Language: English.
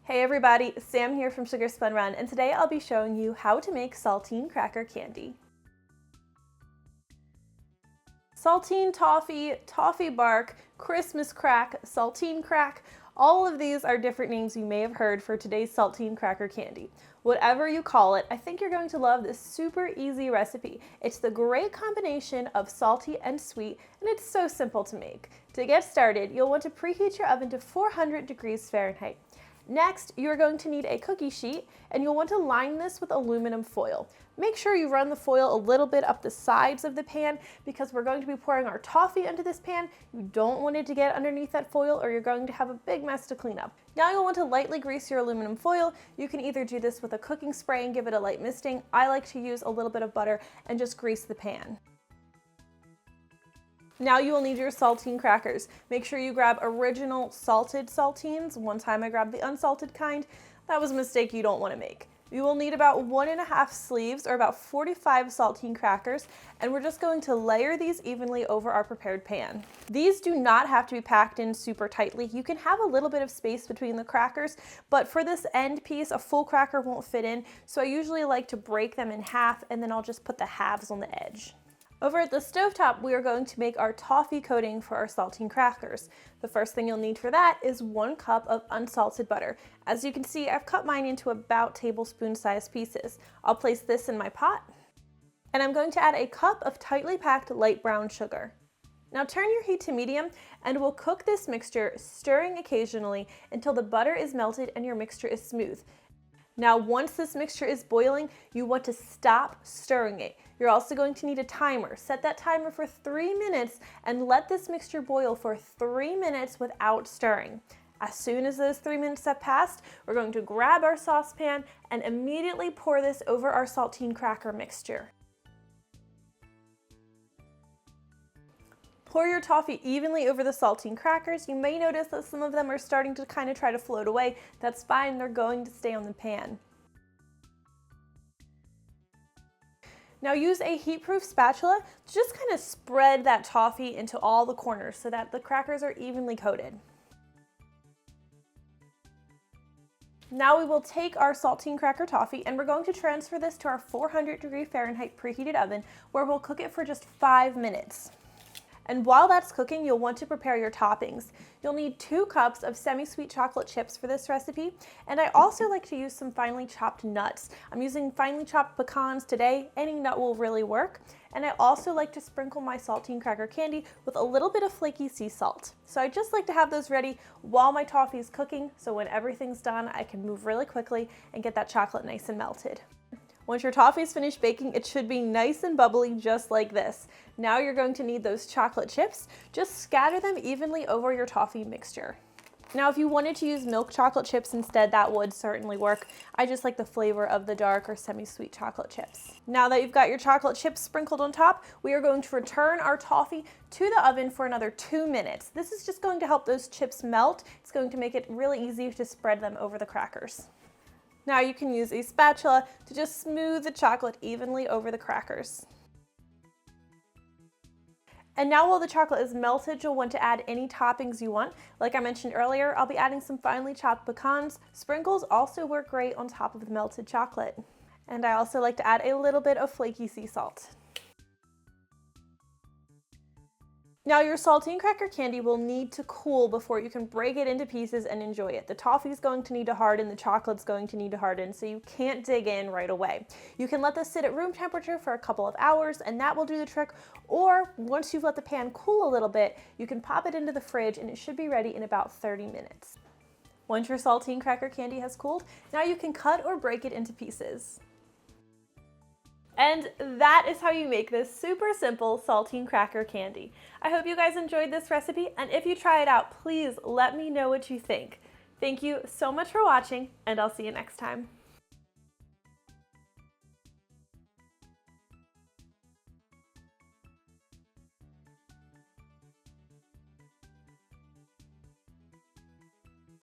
Hey everybody, Sam here from Sugar Spun Run, and today I'll be showing you how to make saltine cracker candy. Saltine toffee, toffee bark, Christmas crack, saltine crack, all of these are different names you may have heard for today's saltine cracker candy. Whatever you call it, I think you're going to love this super easy recipe. It's the great combination of salty and sweet, and it's so simple to make. To get started, you'll want to preheat your oven to 400 degrees Fahrenheit. Next, you're going to need a cookie sheet, and you'll want to line this with aluminum foil. Make sure you run the foil a little bit up the sides of the pan because we're going to be pouring our toffee into this pan. You don't want it to get underneath that foil or you're going to have a big mess to clean up. Now you'll want to lightly grease your aluminum foil. You can either do this with a cooking spray and give it a light misting. I like to use a little bit of butter and just grease the pan. Now you will need your saltine crackers. Make sure you grab original salted saltines. One time I grabbed the unsalted kind. That was a mistake you don't want to make. You will need about 1.5 sleeves or about 45 saltine crackers, and we're just going to layer these evenly over our prepared pan. These do not have to be packed in super tightly. You can have a little bit of space between the crackers, but for this end piece, a full cracker won't fit in, so I usually like to break them in half and then I'll just put the halves on the edge. Over at the stovetop, we are going to make our toffee coating for our saltine crackers. The first thing you'll need for that is 1 cup of unsalted butter. As you can see, I've cut mine into about tablespoon-sized pieces. I'll place this in my pot, and I'm going to add a cup of tightly packed light brown sugar. Now turn your heat to medium, and we'll cook this mixture, stirring occasionally until the butter is melted and your mixture is smooth. Now, once this mixture is boiling, you want to stop stirring it. You're also going to need a timer. Set that timer for 3 minutes and let this mixture boil for 3 minutes without stirring. As soon as those 3 minutes have passed, we're going to grab our saucepan and immediately pour this over our saltine cracker mixture. Pour your toffee evenly over the saltine crackers. You may notice that some of them are starting to kind of try to float away. That's fine, they're going to stay on the pan. Now use a heatproof spatula to just kind of spread that toffee into all the corners so that the crackers are evenly coated. Now we will take our saltine cracker toffee and we're going to transfer this to our 400 degree Fahrenheit preheated oven where we'll cook it for just 5 minutes. And while that's cooking, you'll want to prepare your toppings. You'll need 2 cups of semi-sweet chocolate chips for this recipe, and I also like to use some finely chopped nuts. I'm using finely chopped pecans today. Any nut will really work. And I also like to sprinkle my saltine cracker candy with a little bit of flaky sea salt. So I just like to have those ready while my toffee is cooking, so when everything's done, I can move really quickly and get that chocolate nice and melted. Once your toffee is finished baking, it should be nice and bubbly just like this. Now you're going to need those chocolate chips. Just scatter them evenly over your toffee mixture. Now if you wanted to use milk chocolate chips instead, that would certainly work. I just like the flavor of the dark or semi-sweet chocolate chips. Now that you've got your chocolate chips sprinkled on top, we are going to return our toffee to the oven for another 2 minutes. This is just going to help those chips melt. It's going to make it really easy to spread them over the crackers. Now you can use a spatula to just smooth the chocolate evenly over the crackers. And now while the chocolate is melted, you'll want to add any toppings you want. Like I mentioned earlier, I'll be adding some finely chopped pecans. Sprinkles also work great on top of the melted chocolate. And I also like to add a little bit of flaky sea salt. Now your saltine cracker candy will need to cool before you can break it into pieces and enjoy it. The toffee is going to need to harden, the chocolate's going to need to harden, so you can't dig in right away. You can let this sit at room temperature for a couple of hours and that will do the trick, or once you've let the pan cool a little bit, you can pop it into the fridge and it should be ready in about 30 minutes. Once your saltine cracker candy has cooled, now you can cut or break it into pieces. And that is how you make this super simple saltine cracker candy. I hope you guys enjoyed this recipe, and if you try it out, please let me know what you think. Thank you so much for watching, and I'll see you next time.